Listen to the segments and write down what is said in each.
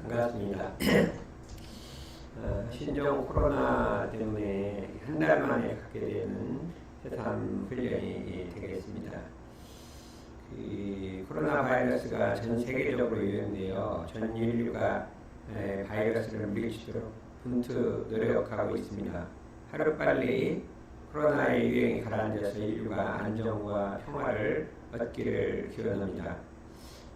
반갑습니다. 신종 코로나 때문에 한 달 만에 갖게 되는 새삼 훈련이 되겠습니다. 코로나 바이러스가 전 세계적으로 유행되어 전 인류가 바이러스를 물리치도록 분투 노력하고 있습니다. 하루빨리 코로나의 유행이 가라앉아서 인류가 안정과 평화를 얻기를 기원합니다.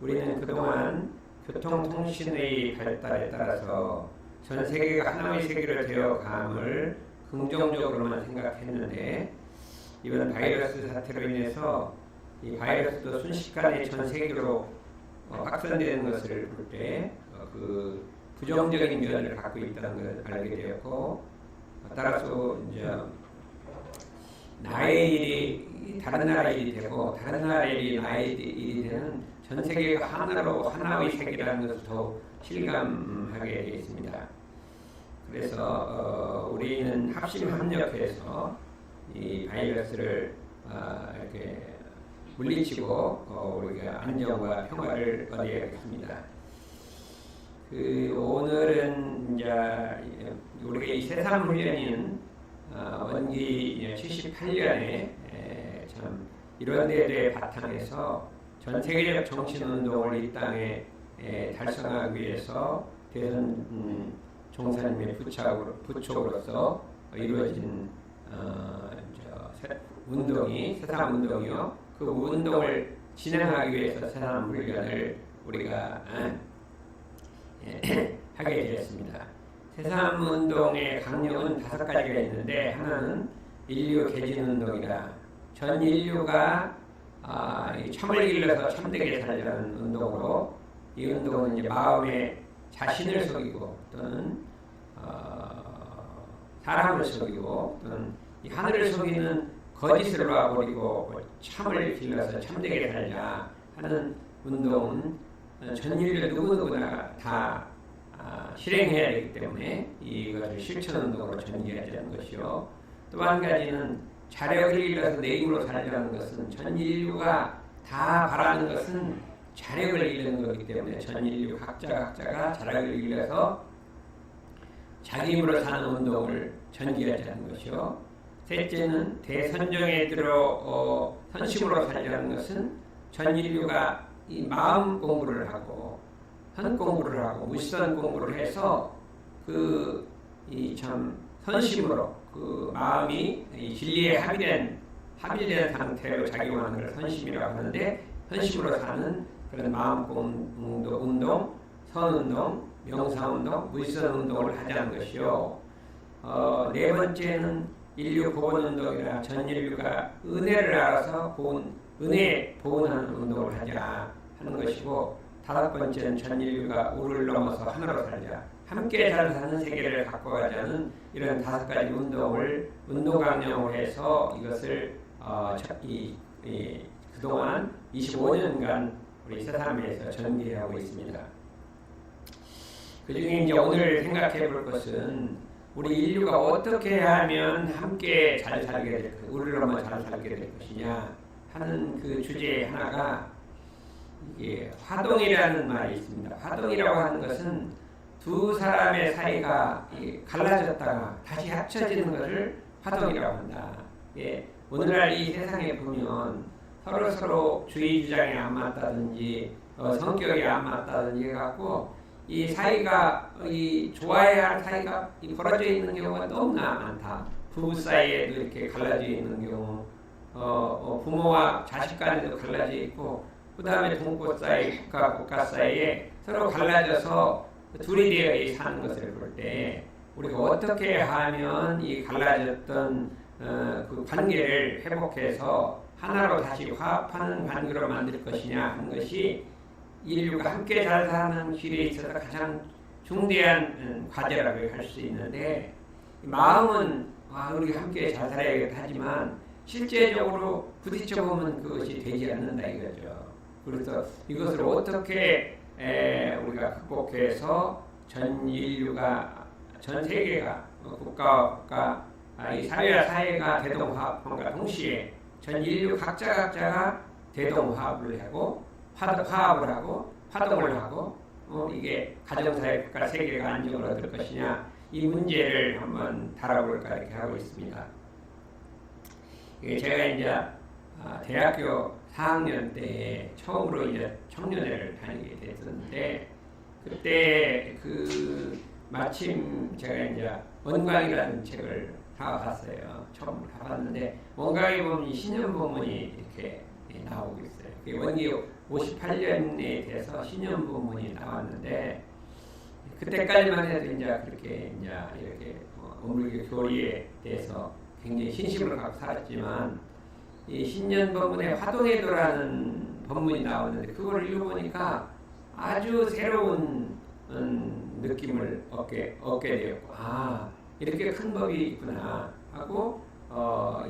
우리는 그동안 교통통신의 발달에 따라서 전 세계가 하나의 세계로 되어감을 긍정적으로만 생각했는데, 이번 바이러스 사태로 인해서 이 바이러스도 순식간에 전 세계로 확산되는 것을 볼 때 그 부정적인 면을 갖고 있다는 걸 알게 되었고, 따라서 이제 나의 일이 다른 나라의 일이 되고 다른 나라의 일이 나의 일이 되는 전 세계가 하나의 세계라는 것을 더 실감하게 되어 있습니다. 그래서 우리는 합심합력해서 이 바이러스를 이렇게 물리치고 우리가 안정과 평화를 얻어야겠습니다. 오늘은 이제 우리가 이 새삼 훈련인 원기 78년에 참 이런 데에 대해 바탕에서 전 세계적 정신운동을 이 땅에 달성하기 위해서 대선 종사님의 부촉으로서 이루어진 운동이 새삼 운동이요. 그 운동을 진행하기 위해서 새삼 훈련을 우리가 하게 되었습니다. 새삼 운동의 강령은 5가지가 있는데, 하나는 인류 개진 운동이라, 전 인류가 참을 길러서 참되게 살자는 운동으로, 이 운동은 이제 마음에 자신을 속이고 또는 사람을 속이고 또는 이 하늘을 속이는 거짓을 놔버리고 참을 길러서 참되게 살자 하는 운동은 전 인류 누구누구나 다 실행해야 되기 때문에 이것을 실천운동으로 전개하자는 것이요. 또 한 가지는 자력을 길러서 내 힘으로 살자는 것은 전 인류가 다 바라는 것은 자력을 잃는 것이기 때문에 전 인류 각자가 자력을 길러서 자기 힘으로 사는 운동을 전개하자는 것이요. 셋째는 대선정에 들어 선심으로 살자는 것은 전 인류가 이 마음 공부를 하고 선 공부를 하고 무시선 공부를 해서 참 선심으로 그 마음이 이 진리에 합의된 상태로 작용하는 걸 선심이라고 하는데, 선심으로 사는 그런 마음 운동, 선운동, 명상운동, 무시선 운동을 하자는 것이요. 네 번째는 인류 보온운동이라, 전 인류가 은혜를 알아서 은혜 보온하는 운동을 하자 하는 것이고, 5번째는 전 인류가 우를 넘어서 하나로 살자, 함께 잘 사는 세계를 갖고 가자는 이런 5가지 운동 강령을 해서 이것을 그동안 25년간 우리 새삼에서 전개하고 있습니다. 그 중에 이제 오늘 생각해 볼 것은 우리 인류가 어떻게 하면 함께 잘 살게 될 것이냐, 우를 넘어 잘 살게 될 것이냐 하는 그 주제 하나가 이게 화동이라는 말이 있습니다. 화동이라고 하는 것은 두 사람의 사이가 갈라졌다가 다시 합쳐지는 것을 화동이라고 한다. 오늘날 이 세상에 보면 서로 주의 주장이 안 맞다든지 성격이 안 맞다든지 해갖고 이 사이가 좋아해야 할 사이가 벌어져 있는 경우가 너무나 많다. 부부 사이에도 이렇게 갈라져 있는 경우, 부모와 자식 간에도 갈라져 있고, 그 다음에 동포 사이, 국가 사이에 서로 갈라져서 둘이 되어 사는 것을 볼 때 우리가 어떻게 하면 이 갈라졌던 그 관계를 회복해서 하나로 다시 화합하는 관계로 만들 것이냐 하는 것이 인류가 함께 잘 사는 길에 있어서 가장 중대한 과제라고 할 수 있는데, 마음은 우리가 함께 잘 살아야겠다 하지만 실제적으로 부딪혀보면 그것이 되지 않는다 이거죠. 그래서 이것을 어떻게 우리가 극복해서 전 인류가, 전 세계가, 국가와 이 사회와 사회가 대동화합과 동시에 전 인류 각자가 대동화합을 하고 화합을 하고 화동을 하고 이게 가정사회 국가 세계가 안정을 얻을 것이냐 이 문제를 한번 다뤄볼까 이렇게 하고 있습니다. 이게 제가 이제 대학교 4학년 때 처음으로 이제 청년회를 다니게 됐었는데 그때 마침 제가 이제 원광이라는 책을 사봤어요. 처음 사봤는데 원광에 보면 신년본문이 이렇게 나오고 있어요. 원기 58년에 대해서 신년본문이 나왔는데 그때까지만 해도 이제 그렇게 이제 이렇게 원불교 교리에 대해서 굉장히 신심을 갖고 살았지만 이 신년본문에 화동해도라는 본문이 나오는데 그걸 읽어보니까 아주 새로운 느낌을 얻게 되었고 이렇게 큰 법이 있구나 하고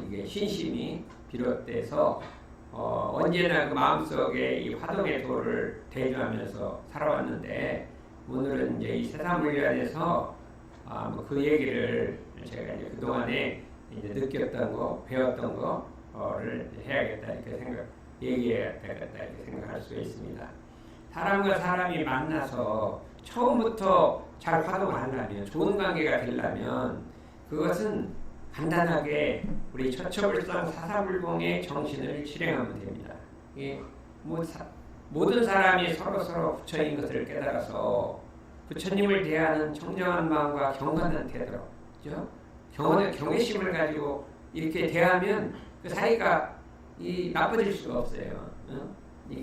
이게 신심이 비롯돼서 언제나 그 마음속에 이 화동의 도를 대조하면서 살아왔는데 오늘은 이제 이 세상물리안에서 그 얘기를 제가 이제 그동안에 이제 느꼈던 거, 배웠던 거를 해야겠다 이렇게 얘기해야 되겠다 이렇게 생각할 수 있습니다. 사람과 사람이 만나서 처음부터 잘 화동을 하려면 좋은 관계가 되려면 그것은 간단하게 우리 처처불상 사사불공의 정신을 실행하면 됩니다. 모든 사람이 서로 부처인 것을 깨달아서 부처님을 대하는 청정한 마음과 경건한 태도, 그죠? 경외심을 가지고 이렇게 대하면 그 사이가 나빠질 수가 없어요.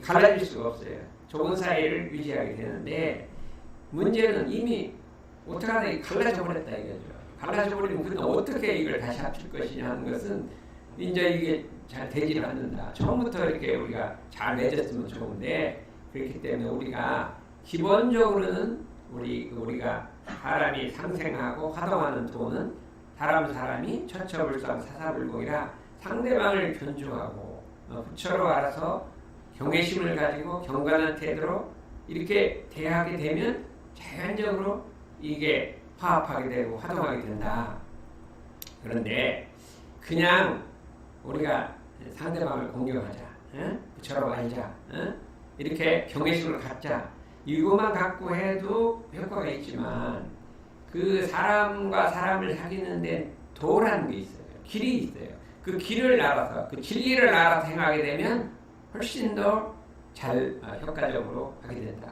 갈라질 수가 없어요. 좋은 사이를 유지하게 되는데 문제는 이미 어떻게 하다 갈라져 버렸다 이거죠. 갈라져 버리면 그는 어떻게 이걸 다시 합칠 것이냐 하는 것은 이제 이게 잘 되질 않는다. 처음부터 이렇게 우리가 잘 맺었으면 좋은데 그렇기 때문에 우리가 기본적으로는 우리가 사람이 상생하고 화동하는 도는 사람이 처처불상 사사불공이라 상대방을 존중하고 부처로 알아서 경외심을 가지고 경건한 태도로 이렇게 대하게 되면 자연적으로 이게 화합하게 되고 화동하게 된다. 그런데 그냥 우리가 상대방을 공경하자, 부처로 알자, 이렇게 경외심을 갖자 이것만 갖고 해도 효과가 있지만 그 사람과 사람을 사귀는데 도라는 게 있어요. 길이 있어요. 그 길을 알아서 그 진리를 알아서 행하게 되면 훨씬 더 잘 효과적으로 하게 된다.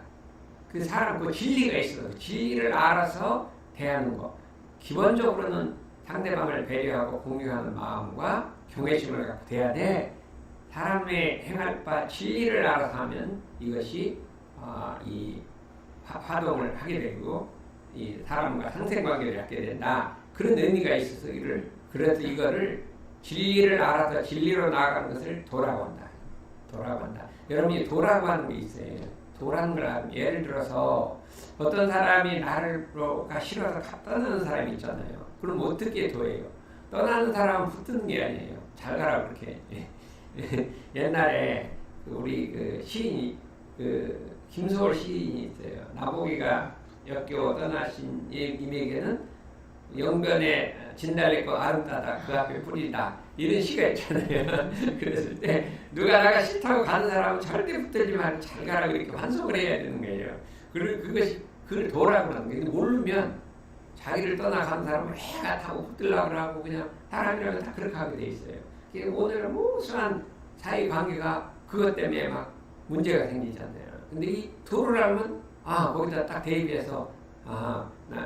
그 사람 그 진리가 있어. 진리를 알아서 대하는 것. 기본적으로는 상대방을 배려하고 공유하는 마음과 경외심을 갖고 돼야 돼. 사람의 행할 바 진리를 알아서 하면 이것이 이 화동을 하게 되고 이 사람과 상생관계를 갖게 된다. 그런 의미가 있어서 그래서 이거를 진리를 알아서 진리로 나아가는 것을 도라고 한다. 여러분이 도라고 하는 게 있어요. 도라는 걸 하면 예를 들어서 어떤 사람이 나를가 싫어서 떠나는 사람이 있잖아요. 그럼 어떻게 도해요? 떠나는 사람은 붙드는 게 아니에요. 잘 가라 그렇게. 옛날에 우리 시인이 김소월 시인이 있어요. 나보기가 역겨워 떠나신 임에게는 영변에 진달래꽃 아름다다 그 앞에 뿌리다 이런 시가 있잖아요. 그랬을 때 누가 나가 싫다고 가는 사람은 절대 붙들지 말고 잘 가라고 이렇게 환송을 해야 되는 거예요. 그것이 그걸 도라고 하는 거예요. 모르면 자기를 떠나가는 사람은 해가 타고 붙들려고 하고 그냥 사람이라면 다 그렇게 하게 돼 있어요. 오늘은 무수한 사이 관계가 그것 때문에 막 문제가 생기잖아요. 근데 이 도를 하면 거기다 딱 대입해서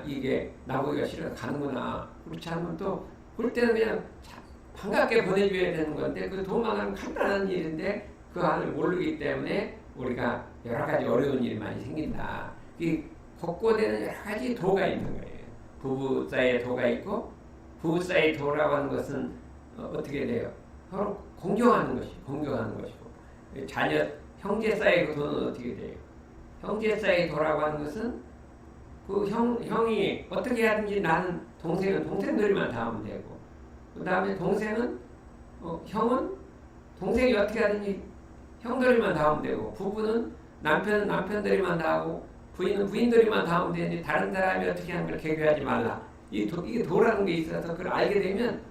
이게 나보기가 싫어서 가는구나. 그렇지 않으면 또 그럴 때는 그냥 반갑게 보내줘야 되는 건데 그 도만 하면 간단한 일인데 그 안을 모르기 때문에 우리가 여러 가지 어려운 일이 많이 생긴다. 이 복고되는 여러 가지 도가 있는 거예요. 부부 사이에 도가 있고 부부 사이의 도라고 하는 것은 어떻게 돼요? 서로 공경하는 것이고 자녀 형제 사이의 도는 어떻게 돼요? 형제 사이의 도라고 하는 것은 그 형이 어떻게 하든지 나는 동생은 동생들만 다 하면 되고 그 다음에 동생은 형은 동생이 어떻게 하든지 형들만 다 하면 되고 부부는 남편은 남편들만 다 하고 부인은 부인들만 다 하면 되는데 다른 사람이 어떻게 하는 걸 개교하지 말라. 이게 도라는 게 있어서 그걸 알게 되면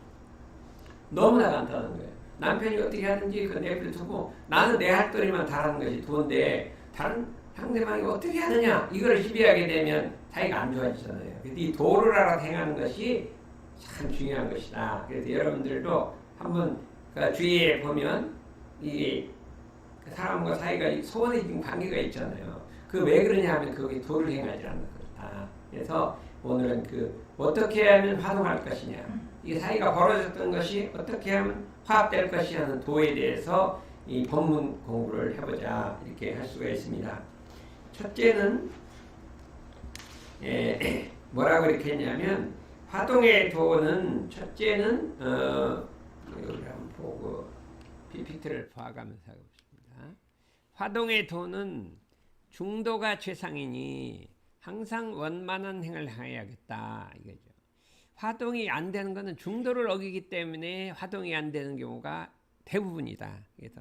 너무나 간단한 거예요. 남편이 어떻게 하든지 그 내버려 두고 나는 내 할 거리만 다 하는 것이 도인데 다른 상대방이 어떻게 하느냐 이걸 시비하게 되면 사이가 안 좋아지잖아요. 그래서 이 도를 알아 행하는 것이 참 중요한 것이다. 그래서 여러분들도 한번 그 주위에 보면 이 사람과 사이가 소원해진 관계가 있잖아요. 그 왜 그러냐 하면 그게 도를 행하지 않는 거다. 그래서 오늘은 그 어떻게 하면 화동할 것이냐, 이 사이가 벌어졌던 것이 어떻게 하면 화합될 것이냐는 도에 대해서 이 법문 공부를 해보자 이렇게 할 수가 있습니다. 첫째는 뭐라고 이렇게 했냐면 화동의 도는 첫째는 여기 한번 보고 PPT를 봐가면서 하겠습니다. 화동의 도는 중도가 최상이니 항상 원만한 행을 행해야겠다 이거죠. 화동이 안 되는 것은 중도를 어기기 때문에 화동이 안 되는 경우가 대부분이다. 그래서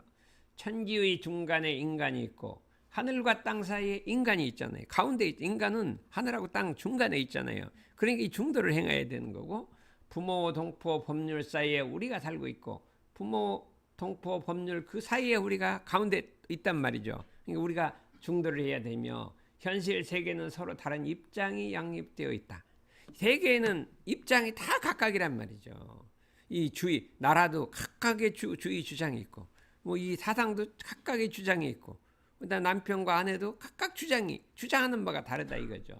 천지의 중간에 인간이 있고 하늘과 땅 사이에 인간이 있잖아요. 가운데 인간은 하늘하고 땅 중간에 있잖아요. 그러니까 이 중도를 행해야 되는 거고, 부모, 동포, 법률 사이에 우리가 살고 있고 부모, 동포, 법률 그 사이에 우리가 가운데 있단 말이죠. 그러니까 우리가 중도를 해야 되며, 현실 세계는 서로 다른 입장이 양립되어 있다. 세계에는 입장이 다 각각이란 말이죠. 이 주의, 나라도 각각의 주의 주장이 있고, 뭐 이 사상도 각각의 주장이 있고, 그다음 남편과 아내도 각각 주장하는 바가 다르다 이거죠.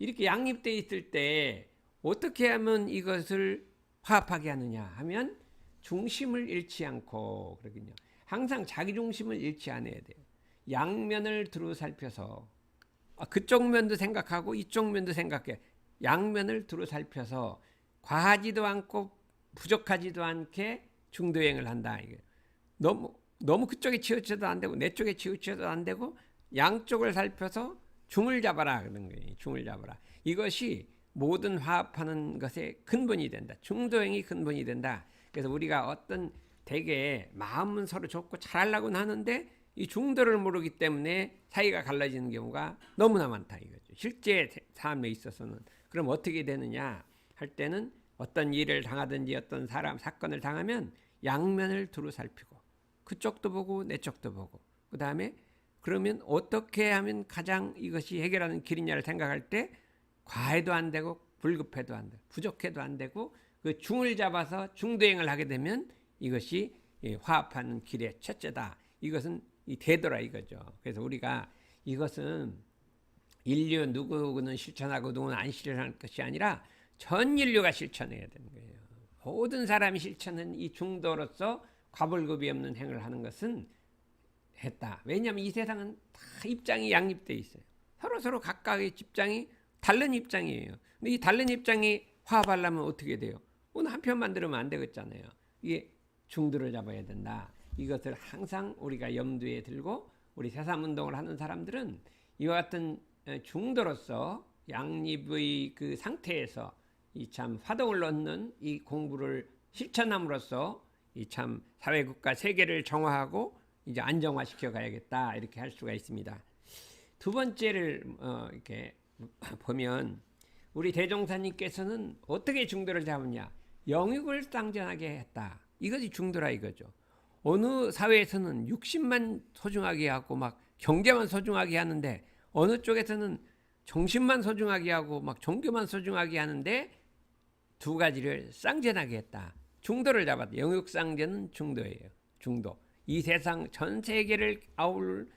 이렇게 양립되어 있을 때 어떻게 하면 이것을 화합하게 하느냐 하면 중심을 잃지 않고 그러거든요. 항상 자기 중심을 잃지 않아야 돼요. 양면을 두루 살펴서 그쪽 면도 생각하고 이쪽 면도 생각해. 양면을 두루 살펴서 과하지도 않고 부족하지도 않게 중도행을 한다. 이게 너무 그쪽에 치우쳐도 안 되고 내 쪽에 치우쳐도 안 되고 양쪽을 살펴서 중을 잡아라 그런 거예요. 중을 잡아라. 이것이 모든 화합하는 것의 근본이 된다. 중도행이 근본이 된다. 그래서 우리가 어떤 되게 마음은 서로 좋고 잘하려고는 하는데 이 중도를 모르기 때문에 사이가 갈라지는 경우가 너무나 많다 이거죠. 실제 삶에 있어서는. 그럼 어떻게 되느냐 할 때는 어떤 일을 당하든지 어떤 사건을 당하면 양면을 두루 살피고 그쪽도 보고 내 쪽도 보고, 그 다음에 그러면 어떻게 하면 가장 이것이 해결하는 길이냐를 생각할 때 과해도 안 되고 불급해도 안 되고 부족해도 안 되고 그 중을 잡아서 중도행을 하게 되면 이것이 화합하는 길의 첫째다. 이것은 이 대도라 이거죠. 그래서 우리가 이것은 인류 누구는 실천하고 누구는 안 실천할 것이 아니라 전 인류가 실천해야 되는 거예요. 모든 사람이 실천한 이 중도로서 과불급이 없는 행을 하는 것은 했다. 왜냐하면 이 세상은 다 입장이 양립되어 있어요. 서로 각각의 입장이 다른 입장이에요. 근데 이 다른 입장이 화합하려면 어떻게 돼요? 오늘 한 편만 들으면 안 되겠잖아요. 이게 중도를 잡아야 된다. 이것을 항상 우리가 염두에 들고 우리 새삼운동을 하는 사람들은 이와 같은 중도로서 양립의 그 상태에서 이 참 화동을 얻는 이 공부를 실천함으로써 이 참 사회국가 세계를 정화하고 이제 안정화시켜 가야겠다 이렇게 할 수가 있습니다. 두 번째를 이렇게 보면 우리 대종사님께서는 어떻게 중도를 잡느냐, 영육을 쌍전하게 했다. 이것이 중도라 이거죠. 어느 사회에서는 60만 소중하게 하고 막 경제만 소중하게 하는데 어느 쪽에서는 정신만 소중하게 하고 막 종교만 소중하게 하는데 두 가지를 쌍전하게 했다. 중도를 잡았다. 영육쌍전은 중도예요. 중도. 이 세상 전 세계를 아울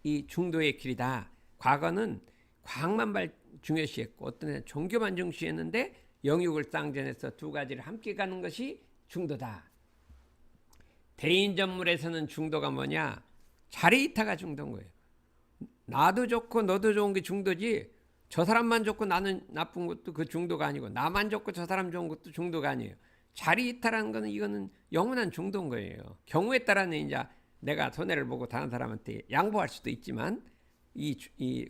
이 중도의 길이다. 과거는 과학만 중요시했고 어떤 애는 종교만 중시했는데 영육을 쌍전해서 두 가지를 함께 가는 것이 중도다. 대인전물에서는 중도가 뭐냐? 자리이타가 중도인 거예요. 나도 좋고 너도 좋은 게 중도지, 저 사람만 좋고 나는 나쁜 것도 그 중도가 아니고 나만 좋고 저 사람 좋은 것도 중도가 아니에요. 자리이타라는 거는 이거는 영원한 중도인 거예요. 경우에 따라는 이제 내가 손해를 보고 다른 사람한테 양보할 수도 있지만 이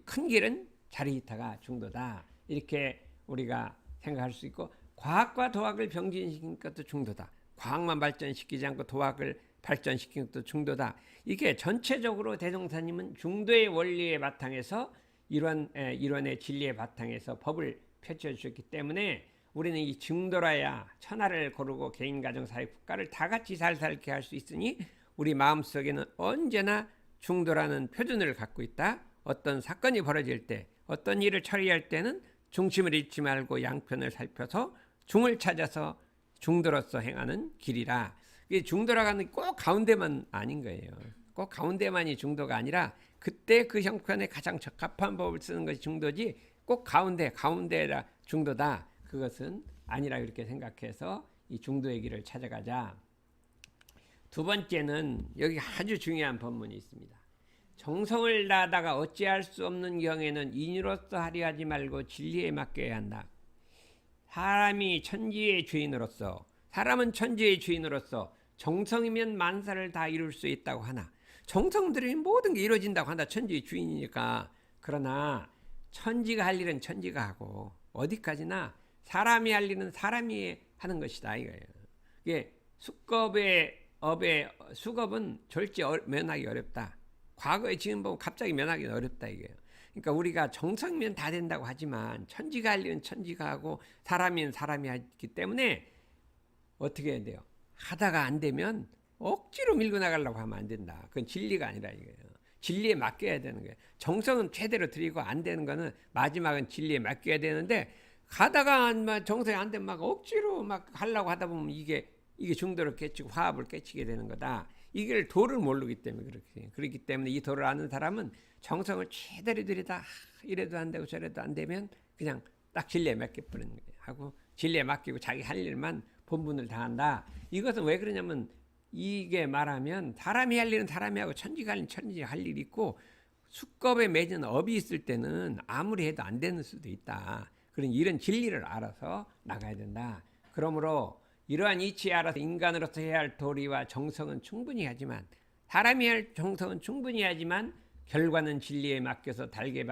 큰 길은 자리이타가 중도다. 이렇게 우리가 생각할 수 있고, 과학과 도학을 병진시키는 것도 중도다. 과학만 발전시키지 않고 도학을 발전시키는 것도 중도다. 이게 전체적으로 대종사님은 중도의 원리의 바탕에서 이론의 진리의 바탕에서 법을 펼쳐주셨기 때문에 우리는 이 중도라야 천하를 고르고 개인, 가정, 사회, 국가를 다 같이 잘 살게 할 수 있으니 우리 마음속에는 언제나 중도라는 표준을 갖고 있다. 어떤 사건이 벌어질 때, 어떤 일을 처리할 때는 중심을 잃지 말고 양편을 살펴서 중을 찾아서 중도로서 행하는 길이라. 이게 중도라고 하는 꼭 가운데만 아닌 거예요. 꼭 가운데만이 중도가 아니라 그때 그 형편에 가장 적합한 법을 쓰는 것이 중도지 꼭 가운데라 중도다. 그것은 아니라 이렇게 생각해서 이 중도의 길을 찾아가자. 두 번째는 여기 아주 중요한 법문이 있습니다. 정성을 다하다가 어찌할 수 없는 경에는 인유로서 하려 하지 말고 진리에 맡겨야 한다. 사람은 천지의 주인으로서 정성이면 만사를 다 이룰 수 있다고 하나, 정성 들이면 모든 게 이루어진다고 한다. 천지의 주인이니까. 그러나 천지가 할 일은 천지가 하고 어디까지나 사람이 할 일은 사람이 하는 것이다 이거예요. 이게 수겁은 절제 면하기 어렵다. 과거에 지금 보면 갑자기 면하기 어렵다 이거예요. 그러니까 우리가 정성이면 다 된다고 하지만 천지가 할 일은 천지가 하고 사람이면 사람이 하기 때문에 어떻게 해야 돼요? 하다가 안 되면 억지로 밀고 나가려고 하면 안 된다. 그건 진리가 아니라 이거예요. 진리에 맡겨야 되는 거예요. 정성은 최대로 드리고 안 되는 거는 마지막은 진리에 맡겨야 되는데 가다가 정성이 안 되면 막 억지로 막 하려고 하다 보면 이게 중도를 깨치고 화합을 깨치게 되는 거다. 이걸 도를 모르기 때문에 그렇기 때문에 이 도를 아는 사람은 정성을 최대로 들이다 이래도 안 되고 저래도 안 되면 그냥 딱 진리에 맡겨버리는 거예요. 하고 진리에 맡기고 자기 할 일만 본분을 다한다. 이것은 왜 그러냐면 이게 말하면 사람이 할 일은 사람이 하고 천지가 할 일은 천지가 할 일이 있고 수겁에 맺은 업이 있을 때는 아무리 해도 안 되는 수도 있다. 그런 이런 진리를 알아서 나가야 된다. 그러므로 이러한 이치에 알아서 인간으로서 해야 할 도리와 정성은 충분히 하지만 사람이 할 정성은 충분히 하지만 결과는 진리에 맡겨서 달게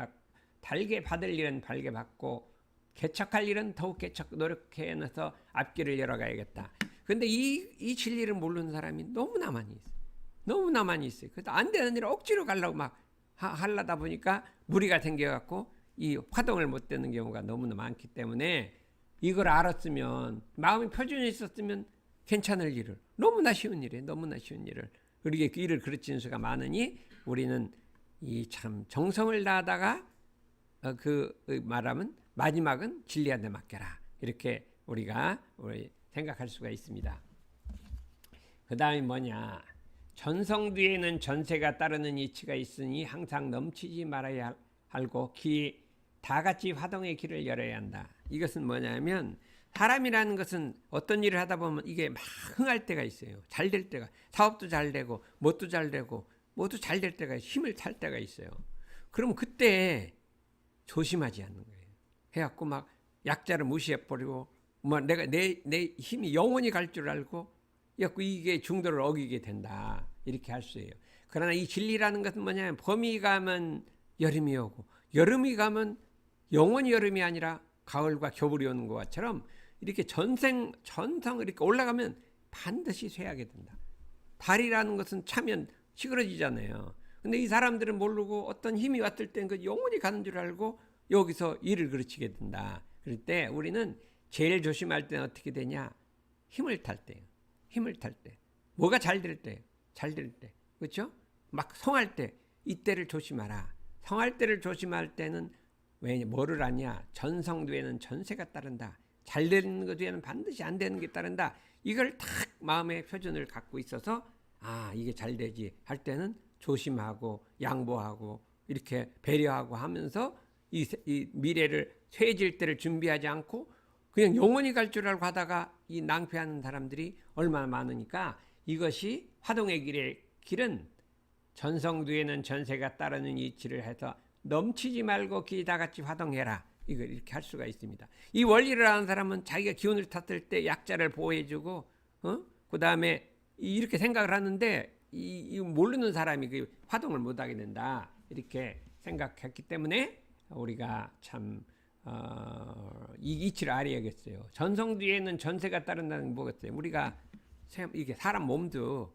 받을 일은 달게 받고 개척할 일은 더욱 개척 노력해내서 앞길을 열어가야겠다. 근데 이 진리를 모르는 사람이 너무나 많이 있어요. 그래서 안 되는 일을 억지로 가려고 막 하려다 보니까 무리가 생겨갖고 이 화동을 못 되는 경우가 너무나 많기 때문에 이걸 알았으면 마음의 표준이 있었으면 괜찮을 일을 너무나 쉬운 일을 우리에게 그 일을 가르치는 수가 많으니 우리는 이 참 정성을 다하다가 말하면 마지막은 진리한테 맡겨라 이렇게 우리가 생각할 수가 있습니다. 그 다음에 뭐냐, 전성 뒤에는 전세가 따르는 이치가 있으니 항상 넘치지 말아야 하고 다 같이 화동의 길을 열어야 한다. 이것은 뭐냐면 사람이라는 것은 어떤 일을 하다 보면 이게 막 흥할 때가 있어요. 잘 될 때가, 사업도 잘 되고 뭣도 잘 되고 모두 잘 될 때가 힘을 탈 때가 있어요. 그럼 그때 조심하지 않는 거예요. 해갖고 막 약자를 무시해버리고 내가 내 힘이 영원히 갈 줄 알고 이게 중도를 어기게 된다. 이렇게 할 수 있어요. 그러나 이 진리라는 것은 뭐냐면 봄이 가면 여름이 오고 여름이 가면 영원히 여름이 아니라 가을과 겨울이 오는 것처럼 이렇게 전성 이렇게 올라가면 반드시 쇠하게 된다. 달이라는 것은 차면 시그러지잖아요. 근데 이 사람들은 모르고 어떤 힘이 왔을 땐 그 영원히 가는 줄 알고 여기서 일을 그르치게 된다. 그럴 때 우리는 제일 조심할 때는 어떻게 되냐? 힘을 탈 때요. 뭐가 잘 될 때. 그렇죠? 막 성할 때 이때를 조심하라. 성할 때를 조심할 때는 뭐를 하냐? 전성 뒤에는 전세가 따른다. 잘 되는 것 뒤에는 반드시 안 되는 게 따른다. 이걸 딱 마음의 표준을 갖고 있어서 이게 잘 되지 할 때는 조심하고 양보하고 이렇게 배려하고 하면서 이 미래를 쇠해질 때를 준비하지 않고 그냥 영원히 갈 줄 알고 하다가 이 낭패하는 사람들이 얼마나 많으니까 이것이 화동의 길은 전성 뒤에는 전세가 따르는 이치를 해서 넘치지 말고 다 같이 화동해라. 이걸 이렇게 할 수가 있습니다. 이 원리를 아는 사람은 자기가 기운을 탔을 때 약자를 보호해주고, 그 다음에 이렇게 생각을 하는데, 이 모르는 사람이 그 화동을 못하게 된다. 이렇게 생각했기 때문에 우리가 참, 이 이치를 알아야겠어요. 전성 뒤에는 전세가 따른다는 게 뭐겠어요? 우리가 이게 사람 몸도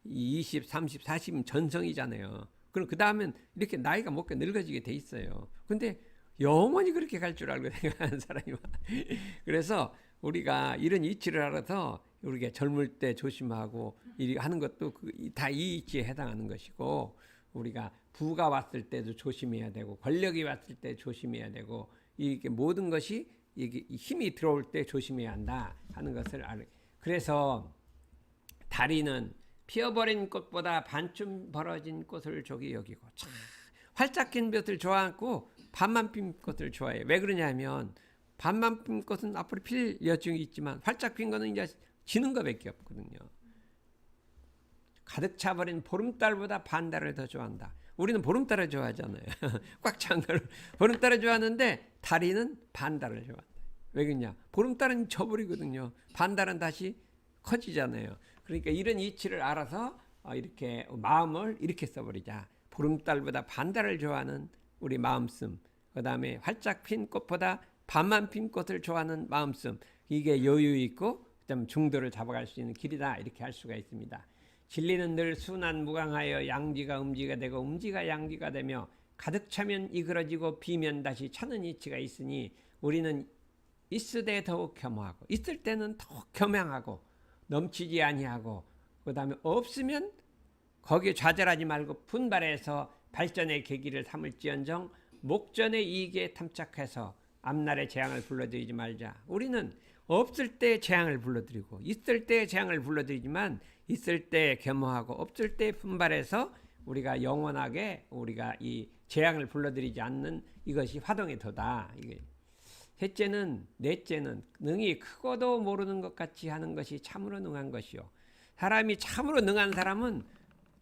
20, 30, 40은 전성이잖아요. 그럼 그 다음엔 이렇게 나이가 먹게 늙어지게 돼 있어요. 근데 영원히 그렇게 갈 줄 알고 생각하는 사람이 그래서 우리가 이런 이치를 알아서 우리가 젊을 때 조심하고 하는 것도 다 이 이치에 해당하는 것이고 우리가 부가 왔을 때도 조심해야 되고 권력이 왔을 때 조심해야 되고 이게 모든 것이 이게 힘이 들어올 때 조심해야 한다 하는 것을 그래서 다리는 피어버린 꽃보다 반쯤 벌어진 꽃을 조기 여기고 참 활짝 핀 꽃을 좋아하고 반만 핀 꽃을 좋아해요. 왜 그러냐면 반만 핀 꽃은 앞으로 필 여증이 있지만 활짝 핀 거는 이제 지는 것밖에 없거든요. 가득 차버린 보름달보다 반달을 더 좋아한다. 우리는 보름달을 좋아하잖아요. 꽉 찬 걸 보름달을 좋아하는데 다리는 반달을 좋아한다. 왜 그러냐? 보름달은 져버리거든요. 반달은 다시 커지잖아요. 그러니까 이런 이치를 알아서 이렇게 마음을 이렇게 써버리자. 보름달보다 반달을 좋아하는 우리 마음씀. 그 다음에 활짝 핀 꽃보다 반만 핀 꽃을 좋아하는 마음씀. 이게 여유 있고 그다음 중도를 잡아갈 수 있는 길이다. 이렇게 할 수가 있습니다. 진리는 늘 순한 무강하여 양지가 음지가 되고 음지가 양지가 되며 가득 차면 이그러지고 비면 다시 차는 이치가 있으니 우리는 있으되 더욱 겸허하고 있을 때는 더욱 겸양하고 넘치지 아니하고 그 다음에 없으면 거기에 좌절하지 말고 분발해서 발전의 계기를 삼을지언정 목전의 이익에 탐착해서 앞날의 재앙을 불러들이지 말자. 우리는 없을 때 재앙을 불러들이고 있을 때 재앙을 불러들이지만 있을 때 겸허하고 없을 때 분발해서 우리가 영원하게 우리가 이 재앙을 불러들이지 않는 이것이 화동의 도다. 이게 넷째는 능히 크고도 모르는 것 같이 하는 것이 참으로 능한 것이요. 사람이 참으로 능한 사람은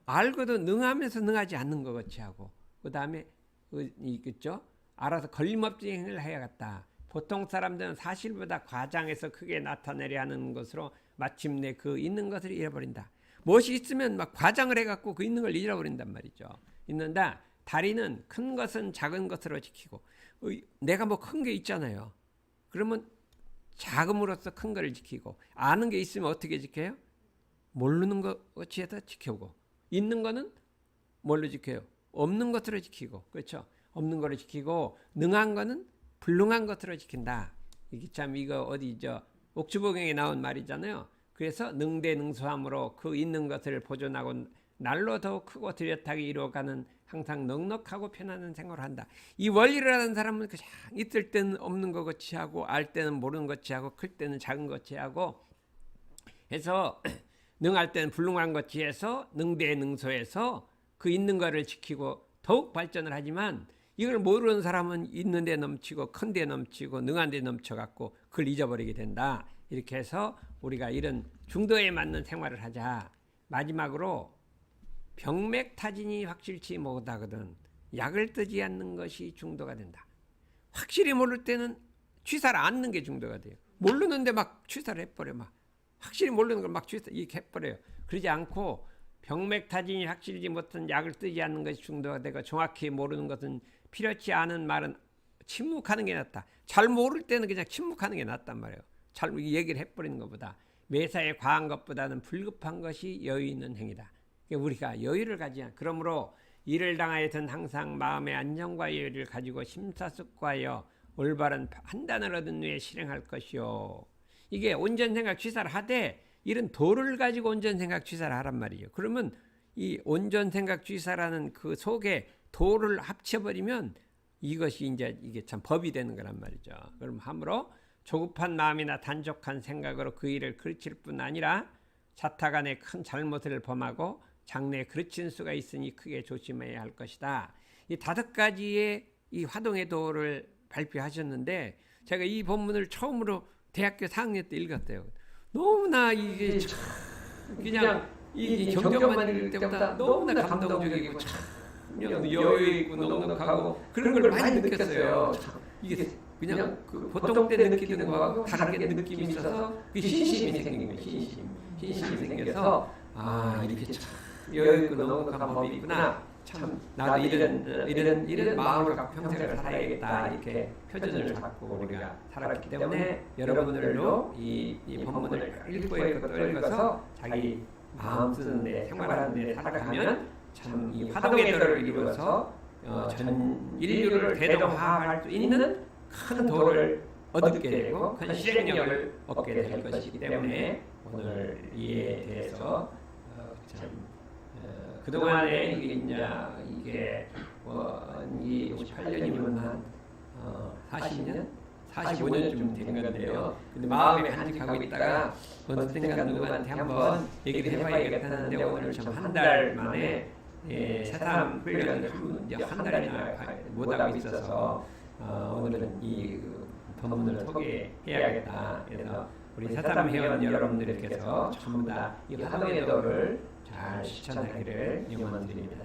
알고도 능하면서 능하지 않는 것 같이 하고 그 다음에 있겠죠. 알아서 걸림없이 행을 해야겠다. 보통 사람들은 사실보다 과장해서 크게 나타내려 하는 것으로 마침내 그 있는 것을 잃어버린다. 무엇이 있으면 막 과장을 해갖고 그 있는 걸 잃어버린단 말이죠. 있는다. 다리는 큰 것은 작은 것으로 지키고 내가 뭐 큰 게 있잖아요. 그러면 작음으로써 큰 거를 지키고 아는 게 있으면 어떻게 지켜요? 모르는 것에서 지키고 있는 거는 뭘로 지켜요? 없는 것으로 지키고 그렇죠? 없는 거를 지키고 능한 거는 불능한 것으로 지킨다. 이게 참 이거 어디죠? 옥주보경에 나온 말이잖아요. 그래서 능대능수함으로 그 있는 것을 보존하고 날로 더욱 크고 뚜렷하게 이루어가는 항상 넉넉하고 편안한 생활을 한다. 이 원리를 하는 사람은 그냥 있을 때는 없는 것 같이 하고 알 때는 모르는 것 같이 하고 클 때는 작은 것 같이 하고 해서 능할 때는 불능한 것 같이 해서 능대능소해서 그 있는 것을 지키고 더욱 발전을 하지만 이걸 모르는 사람은 있는 데 넘치고 큰 데 넘치고 능한 데 넘쳐갖고 그걸 잊어버리게 된다. 이렇게 해서 우리가 이런 중도에 맞는 생활을 하자. 마지막으로 병맥타진이 확실치 못하거든 약을 뜨지 않는 것이 중도가 된다. 확실히 모를 때는 취사를 않는 게 중도가 돼요. 모르는데 막 취사를 해버려. 막 확실히 모르는 걸 막 취사 이렇게 해버려요. 그러지 않고 병맥타진이 확실히 못한 약을 뜨지 않는 것이 중도가 되고 정확히 모르는 것은 필요치 않은 말은 침묵하는 게 낫다. 잘 모를 때는 그냥 침묵하는 게 낫단 말이에요. 잘 얘기를 해버리는 것보다 매사에 과한 것보다는 불급한 것이 여유 있는 행위다. 우리가 여유를 가지야. 그러므로 일을 당하여든 항상 마음의 안정과 여유를 가지고 심사숙고하여 올바른 판단을 얻은 후에 실행할 것이요. 이게 온전생각 취사를 하되 이런 도를 가지고 온전생각 취사를 하란 말이에요. 그러면 이 온전생각 취사라는 그 속에 도를 합쳐버리면 이것이 이제 이게 참 법이 되는 거란 말이죠. 그럼 함으로 조급한 마음이나 단족한 생각으로 그 일을 그르칠 뿐 아니라 자타간에 큰 잘못을 범하고 장래에 그르친 수가 있으니 크게 조심해야 할 것이다. 이 5가지의 이 화동의 도를 발표하셨는데 제가 이 본문을 처음으로 대학교 4학년 때 읽었대요. 너무나 이게 참 그냥 이 경전만 읽을 때보다 너무나 감동적이고 참 여유 있고 넉넉하고 그런 걸 많이 느꼈어요. 이게 그냥 그 보통 때 느끼는 거하고 다르게 느낌이 있어서 그 신심이 생긴 거예요. 신심이 생겨서 아 이렇게 참 여유 있고 넉넉한 법이 있구나. 참 나도 이런 마음을 갖고 평생을 살아야겠다. 이렇게 표준을 잡고 우리가 살았기 때문에 여러분들도 이 본문을 읽고 또 읽어서 자기 마음 쓰는데 생활하는데 살아가면 참 이 화동의 도를 이루어서 전 인류를 대동화할 수 있는 큰 도를 얻게 되고 큰 실행력을 얻게 될 것이기 때문에 오늘 이에 대해서 참 그동안에 이게 이 58년이면 한 40년? 45년쯤 된 건데요. 근데 마음에 간직하고 있다가 언젠가 누구한테 한번 얘기를 해봐야겠다는데 오늘 좀 한 달 만에 새삼 훈련을 한 달이나 못하고 있어서 오늘은 이 본문을 소개해야겠다. 그래서 우리 새삼 회원 여러분들께서 전부 다 이 화동의 도를 잘 실천하기를 염원드립니다.